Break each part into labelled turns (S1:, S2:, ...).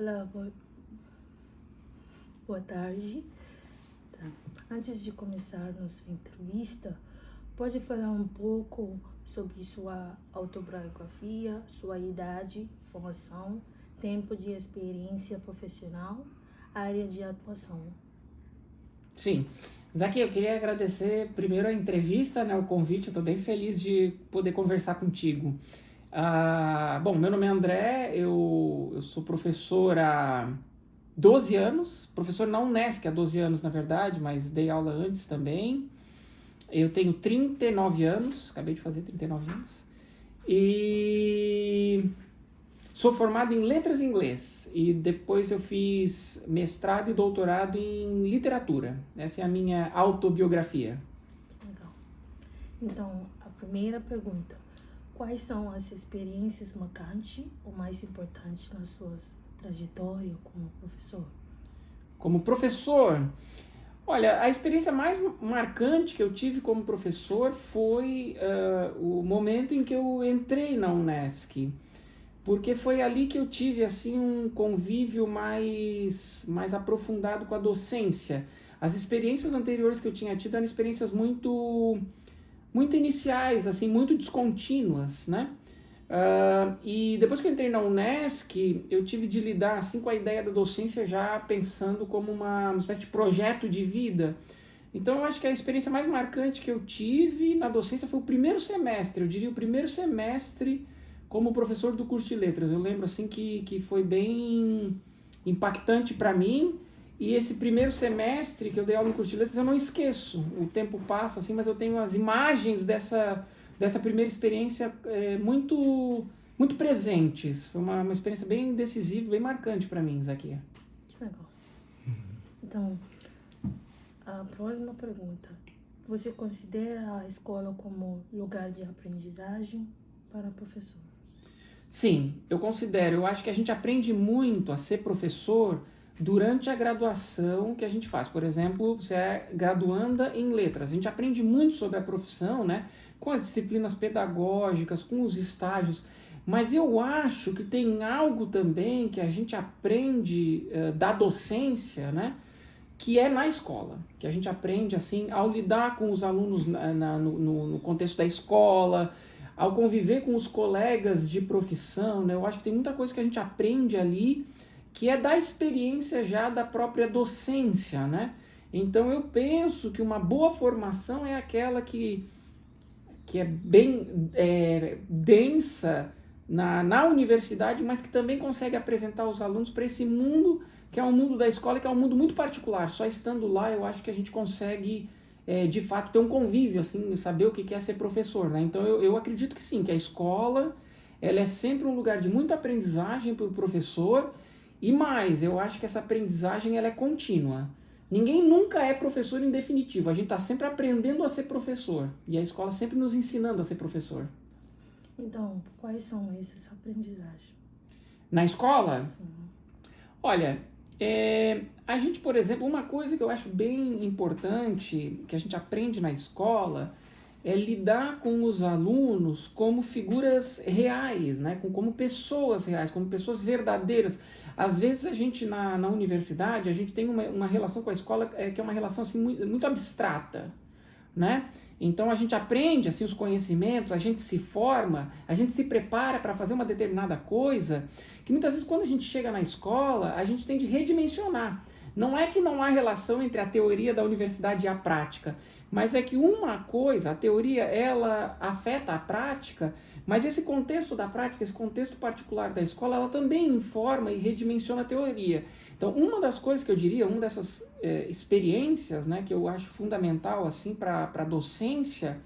S1: Olá, boa tarde. Tá. Antes de começar nossa entrevista, pode falar um pouco sobre sua autobiografia, sua idade, formação, tempo de experiência profissional, área de atuação.
S2: Sim. Zaki, eu queria agradecer primeiro a entrevista, né, o convite. Eu estou bem feliz de poder conversar contigo. Bom, meu nome é André, eu sou professor há 12 anos, professor na Unesc há 12 anos, na verdade, mas dei aula antes também. Eu tenho 39 anos, acabei de fazer 39 anos, e sou formado em letras em inglês, e depois eu fiz mestrado e doutorado em literatura. Essa é a minha autobiografia.
S1: Legal. Então, a primeira pergunta: quais são as experiências marcantes ou mais importantes nas suas trajetórias como professor?
S2: Como professor, olha, a experiência mais marcante que eu tive como professor foi o momento em que eu entrei na Unesc, porque foi ali que eu tive assim um convívio mais aprofundado com a docência. As experiências anteriores que eu tinha tido eram experiências muito iniciais, assim, muito descontínuas, né? E depois que eu entrei na Unesc, eu tive de lidar assim com a ideia da docência já pensando como uma espécie de projeto de vida. Então eu acho que a experiência mais marcante que eu tive na docência foi o primeiro semestre, eu diria o primeiro semestre como professor do curso de letras. Eu lembro assim que foi bem impactante para mim, e esse primeiro semestre que eu dei aula no curso de letras eu não esqueço. O tempo passa assim, mas eu tenho as imagens dessa primeira experiência muito presentes. Foi uma experiência bem decisiva, bem marcante para mim, Zaquia.
S1: Que legal. Então, a próxima pergunta: você considera a escola como lugar de aprendizagem para professor?
S2: Sim, eu considero. Eu acho que a gente aprende muito a ser professor durante a graduação que a gente faz. Por exemplo, você é graduanda em letras. A gente aprende muito sobre a profissão, né? Com as disciplinas pedagógicas, com os estágios. Mas eu acho que tem algo também que a gente aprende da docência, né? Que é na escola, que a gente aprende assim ao lidar com os alunos no contexto da escola, ao conviver com os colegas de profissão, né? Eu acho que tem muita coisa que a gente aprende ali que é da experiência já da própria docência, né? Então eu penso que uma boa formação é aquela que é bem densa na universidade, mas que também consegue apresentar os alunos para esse mundo que é um mundo da escola, que é um mundo muito particular. Só estando lá eu acho que a gente consegue de fato ter um convívio, assim, saber o que é ser professor, né? Então eu acredito que sim, que a escola ela é sempre um lugar de muita aprendizagem para o professor, e mais, eu acho que essa aprendizagem ela é contínua. Ninguém nunca é professor em definitivo, a gente está sempre aprendendo a ser professor, e a escola sempre nos ensinando a ser professor.
S1: Então, quais são essas aprendizagens?
S2: Na escola,
S1: Sim.
S2: olha, a gente, por exemplo, uma coisa que eu acho bem importante, que a gente aprende na escola, é lidar com os alunos como figuras reais, né? Como pessoas reais, como pessoas verdadeiras. Às vezes a gente na universidade, a gente tem uma relação com a escola que é uma relação assim, muito abstrata, né? Então a gente aprende assim os conhecimentos, a gente se forma, a gente se prepara para fazer uma determinada coisa, que muitas vezes quando a gente chega na escola, a gente tem de redimensionar. Não é que não há relação entre a teoria da universidade e a prática, mas é que uma coisa, a teoria, ela afeta a prática, mas esse contexto da prática, esse contexto particular da escola, ela também informa e redimensiona a teoria. Então, uma das coisas que eu diria, uma dessas experiências, né, que eu acho fundamental assim, para a docência,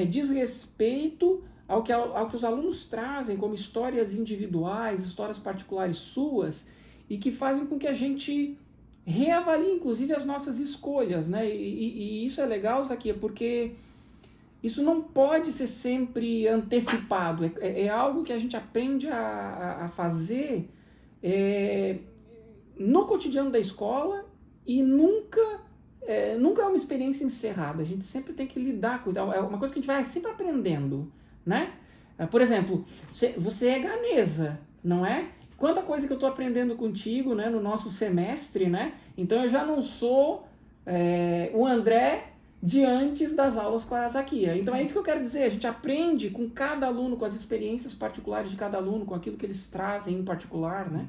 S2: diz respeito ao que os alunos trazem como histórias individuais, histórias particulares suas, e que fazem com que a gente reavalie, inclusive, as nossas escolhas, né? E isso é legal, Zaquia, porque isso não pode ser sempre antecipado. É algo que a gente aprende a fazer no cotidiano da escola, e nunca é uma experiência encerrada. A gente sempre tem que lidar com isso. É uma coisa que a gente vai sempre aprendendo, né? Por exemplo, você é ganesa, não é? quanta coisa que eu estou aprendendo contigo, né, no nosso semestre, né? Então eu já não sou o André de antes das aulas com a Zakia. Então é isso que eu quero dizer, a gente aprende com cada aluno, com as experiências particulares de cada aluno, com aquilo que eles trazem em particular, né?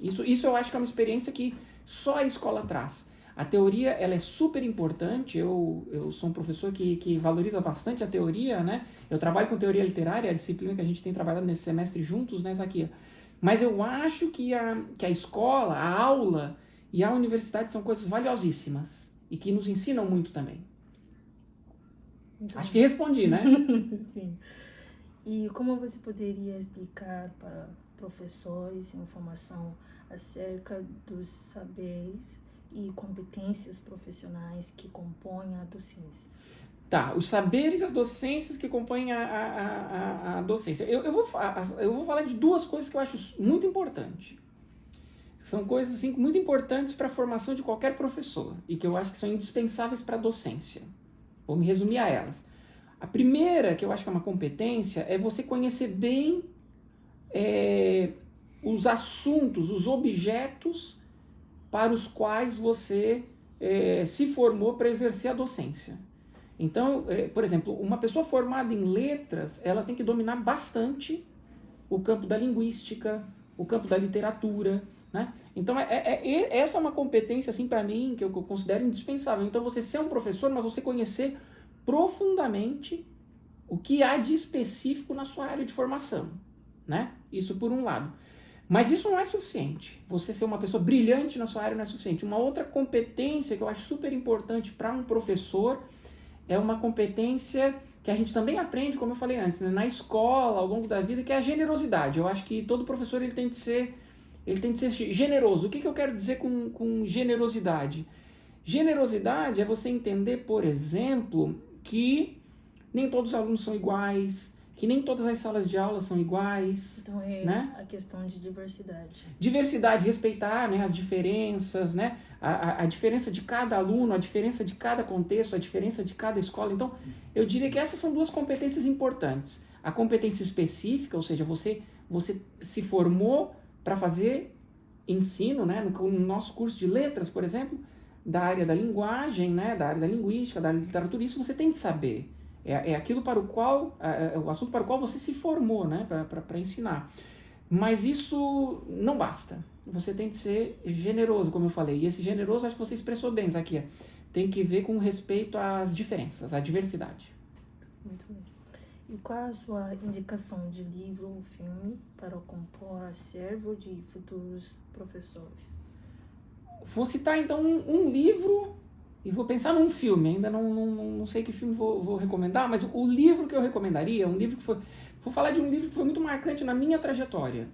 S2: Isso eu acho que é uma experiência que só a escola traz. A teoria, ela é super importante, eu sou um professor que valoriza bastante a teoria, né? Eu trabalho com teoria literária, a disciplina que a gente tem trabalhado nesse semestre juntos, né, Zakia? Mas eu acho que a escola, a aula e a universidade são coisas valiosíssimas e que nos ensinam muito também.
S1: Muito
S2: Acho
S1: bom.
S2: que respondi, né?
S1: Sim. E como você poderia explicar para professores em formação acerca dos saberes e competências profissionais que compõem a docência?
S2: Tá, os saberes e as docências que compõem a docência. Eu vou falar de duas coisas que eu acho muito importantes. São coisas assim, muito importantes para a formação de qualquer professor e que eu acho que são indispensáveis para a docência. Vou me resumir a elas. A primeira, que eu acho que é uma competência, é você conhecer bem os assuntos, os objetos para os quais você se formou para exercer a docência. Então, por exemplo, uma pessoa formada em letras, ela tem que dominar bastante o campo da linguística, o campo da literatura, né? Então, essa é uma competência, assim, para mim, que eu considero indispensável. Então, você ser um professor, mas você conhecer profundamente o que há de específico na sua área de formação, né? Isso por um lado. Mas isso não é suficiente. Você ser uma pessoa brilhante na sua área não é suficiente. Uma outra competência que eu acho super importante para um professor é uma competência que a gente também aprende, como eu falei antes, né, na escola, ao longo da vida, que é a generosidade. Eu acho que todo professor ele tem de ser generoso. O que eu quero dizer com generosidade? Generosidade é você entender, por exemplo, que nem todos os alunos são iguais, que nem todas as salas de aula são iguais.
S1: Então é,
S2: né?
S1: A questão de diversidade.
S2: Diversidade, respeitar, né, as diferenças, né? A diferença de cada aluno, a diferença de cada contexto, a diferença de cada escola. Então, eu diria que essas são duas competências importantes. A competência específica, ou seja, você se formou para fazer ensino, né, no nosso curso de letras, por exemplo, da área da linguagem, né, da área da linguística, da área da literatura, isso você tem que saber. É aquilo para o qual, o assunto para o qual você se formou, né, para ensinar. Mas isso não basta. Você tem que ser generoso, como eu falei. E esse generoso, acho que você expressou bem, Zakia. Tem que ver com respeito às diferenças, à diversidade.
S1: Muito bem. E qual a sua indicação de livro ou filme para compor acervo de futuros professores?
S2: Vou citar, então, um livro e vou pensar num filme. Ainda não sei que filme vou recomendar, mas o livro que eu recomendaria, um livro que foi... Vou falar de um livro que foi muito marcante na minha trajetória.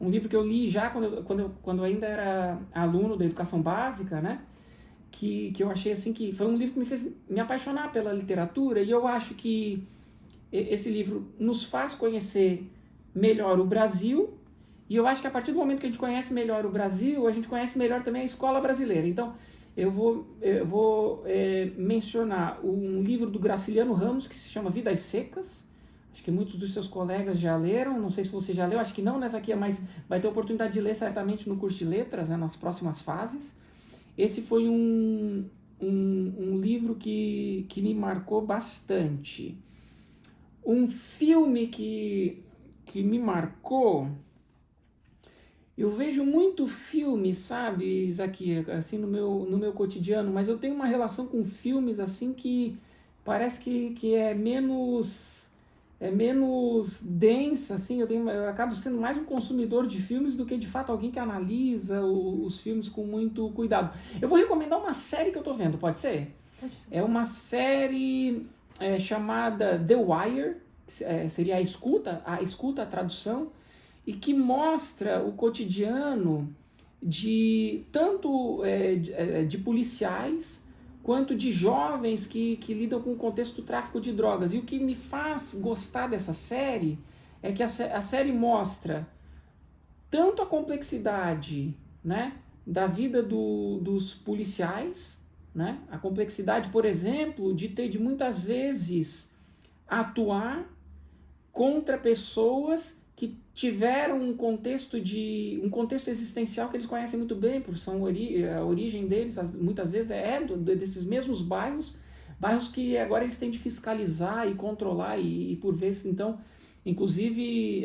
S2: Um livro que eu li já quando eu ainda era aluno da educação básica, né? Que eu achei assim que foi um livro que me fez me apaixonar pela literatura, e eu acho que esse livro nos faz conhecer melhor o Brasil, e eu acho que a partir do momento que a gente conhece melhor o Brasil, a gente conhece melhor também a escola brasileira. Então, eu vou mencionar um livro do Graciliano Ramos que se chama Vidas Secas. Acho que muitos dos seus colegas já leram, não sei se você já leu, acho que não nessa aqui, mas vai ter oportunidade de ler certamente no curso de letras, né, nas próximas fases. Esse foi um livro que me marcou bastante. Um filme que me marcou... Eu vejo muito filme, sabe, Isaquia, assim, no meu cotidiano, mas eu tenho uma relação com filmes, assim, que parece que é menos densa, assim, eu acabo sendo mais um consumidor de filmes do que, de fato, alguém que analisa os filmes com muito cuidado. Eu vou recomendar uma série que eu tô vendo, pode ser?
S1: Pode ser.
S2: É uma série chamada The Wire, seria a escuta, a tradução, e que mostra o cotidiano de tanto de policiais quanto de jovens que lidam com o contexto do tráfico de drogas. E o que me faz gostar dessa série é que a série mostra tanto a complexidade, né, da vida dos policiais, né, a complexidade, por exemplo, de ter de muitas vezes atuar contra pessoas que tiveram um contexto existencial que eles conhecem muito bem, porque a origem deles muitas vezes desses mesmos bairros que agora eles têm de fiscalizar e controlar e por vezes, então, inclusive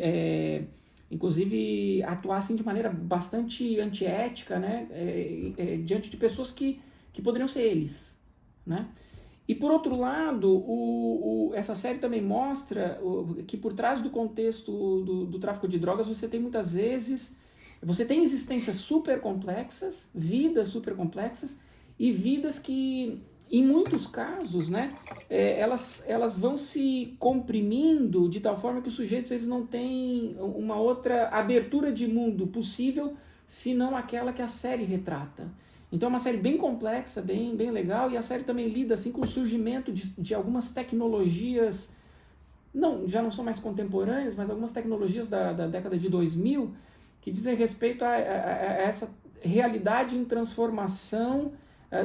S2: atuar assim de maneira bastante antiética, né, diante de pessoas que poderiam ser eles, né? E por outro lado, essa série também mostra que por trás do contexto do tráfico de drogas você tem muitas vezes, você tem existências super complexas, vidas super complexas e vidas que, em muitos casos, né, elas vão se comprimindo de tal forma que os sujeitos eles não têm uma outra abertura de mundo possível senão aquela que a série retrata. Então é uma série bem complexa, bem legal, e a série também lida assim, com o surgimento de algumas tecnologias, já não são mais contemporâneas, mas algumas tecnologias da década de 2000 que dizem respeito a essa realidade em transformação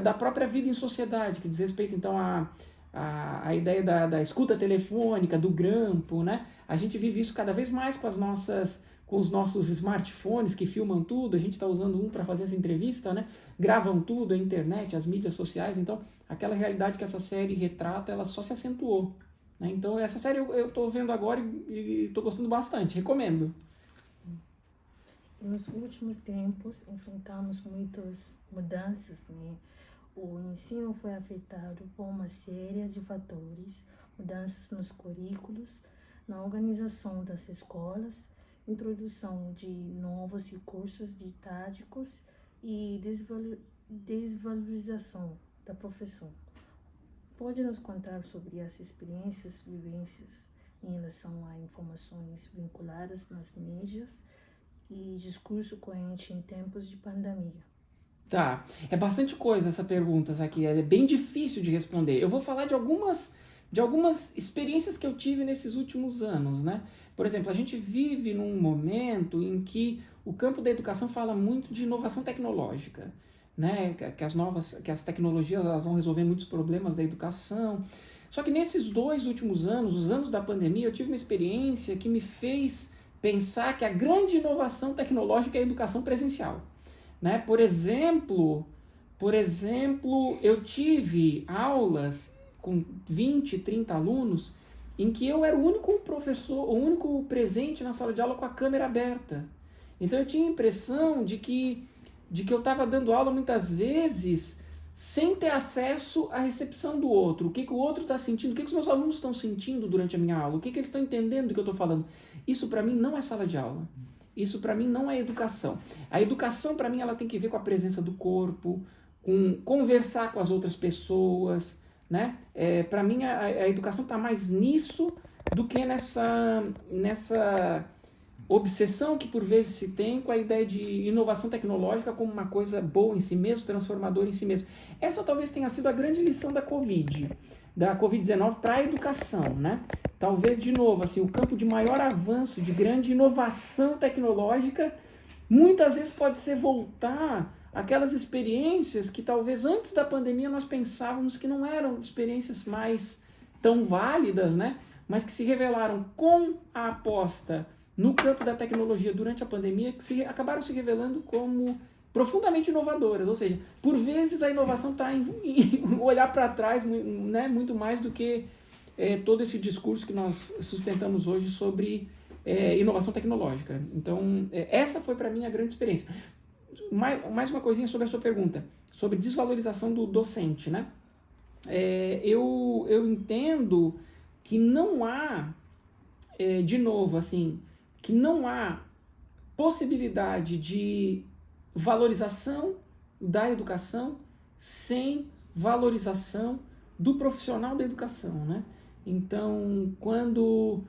S2: da própria vida em sociedade, que diz respeito então a ideia da escuta telefônica, do grampo, né? A gente vive isso cada vez mais com os nossos smartphones que filmam tudo, a gente está usando um para fazer essa entrevista, né? Gravam tudo, a internet, as mídias sociais, então aquela realidade que essa série retrata, ela só se acentuou, né? Então essa série eu estou vendo agora e estou gostando bastante, recomendo.
S1: Nos últimos tempos enfrentamos muitas mudanças, né? O ensino foi afetado por uma série de fatores, mudanças nos currículos, na organização das escolas, introdução de novos recursos didáticos e desvalorização da profissão. Pode nos contar sobre as experiências, vivências em relação a informações vinculadas nas mídias e discurso coerente em tempos de pandemia?
S2: Tá, é bastante coisa essa pergunta aqui, é bem difícil de responder. Eu vou falar de algumas experiências que eu tive nesses últimos anos, né? Por exemplo, a gente vive num momento em que o campo da educação fala muito de inovação tecnológica, né? Que as tecnologias elas vão resolver muitos problemas da educação. Só que nesses 2 últimos anos, os anos da pandemia, eu tive uma experiência que me fez pensar que a grande inovação tecnológica é a educação presencial, né? Por exemplo, eu tive aulas com 20, 30 alunos em que eu era o único professor, o único presente na sala de aula com a câmera aberta. Então eu tinha a impressão de que eu estava dando aula muitas vezes sem ter acesso à recepção do outro. O que o outro está sentindo, o que os meus alunos estão sentindo durante a minha aula, o que eles estão entendendo do que eu estou falando. Isso para mim não é sala de aula. Isso para mim não é educação. A educação para mim ela tem que ver com a presença do corpo, com conversar com as outras pessoas, né? Para mim a educação está mais nisso do que nessa obsessão que por vezes se tem com a ideia de inovação tecnológica como uma coisa boa em si mesmo, transformadora em si mesmo. Essa talvez tenha sido a grande lição da Covid-19 para a educação, né? Talvez, de novo, assim, o campo de maior avanço, de grande inovação tecnológica, muitas vezes pode ser voltar àquelas experiências que talvez antes da pandemia nós pensávamos que não eram experiências mais tão válidas, né? Mas que se revelaram com a aposta no campo da tecnologia durante a pandemia, que acabaram se revelando como profundamente inovadoras. Ou seja, por vezes a inovação está em olhar para trás, né? Muito mais do que todo esse discurso que nós sustentamos hoje sobre inovação tecnológica. Então, essa foi para mim a grande experiência. Mais uma coisinha sobre a sua pergunta, sobre desvalorização do docente, né? Eu entendo que não há, de novo, assim, que não há possibilidade de valorização da educação sem valorização do profissional da educação, né? Então, quando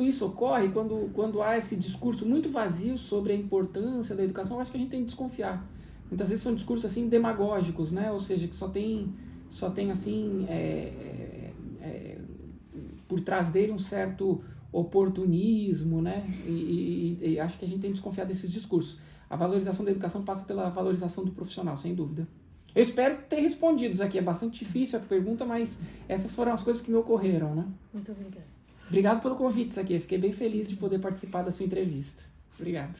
S2: isso ocorre, quando há esse discurso muito vazio sobre a importância da educação, eu acho que a gente tem que desconfiar. Muitas vezes são discursos assim demagógicos, né? Ou seja, que só tem assim por trás dele um certo oportunismo, né? E acho que a gente tem que desconfiar desses discursos. A valorização da educação passa pela valorização do profissional, sem dúvida. Eu espero ter respondido aqui. É bastante difícil a pergunta, mas essas foram as coisas que me ocorreram, né?
S1: Muito obrigada.
S2: Obrigado pelo convite, Saque. Fiquei bem feliz de poder participar da sua entrevista. Obrigado.